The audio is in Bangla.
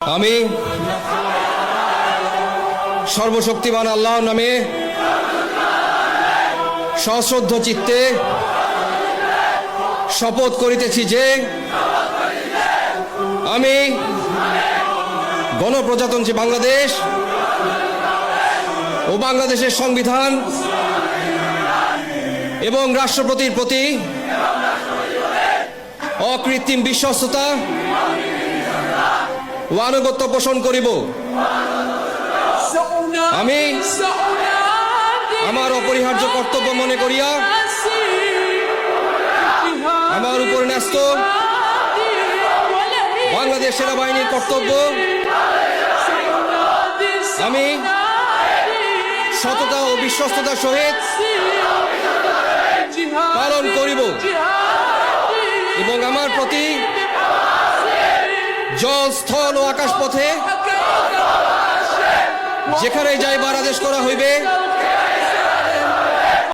আমি সর্বশক্তিমান আল্লাহর নামে সশ্রদ্ধ চিত্তে শপথ করিতেছি যে আমি গণপ্রজাতন্ত্রী বাংলাদেশ ও বাংলাদেশের সংবিধান এবং রাষ্ট্রপতির প্রতি অকৃত্রিম বিশ্বস্ততা ও আনুগত্য পোষণ করিব। আমি আমার অপরিহার্য কর্তব্য মনে করিয়া আমার উপর ন্যস্ত বাংলাদেশ সেনাবাহিনীর কর্তব্য আমি সততা ও বিশ্বস্ততার সহিত পালন করিব এবং আমার প্রতি জল, স্থল ও আকাশ পথে যেখানে যাইবার আদেশ করা হইবে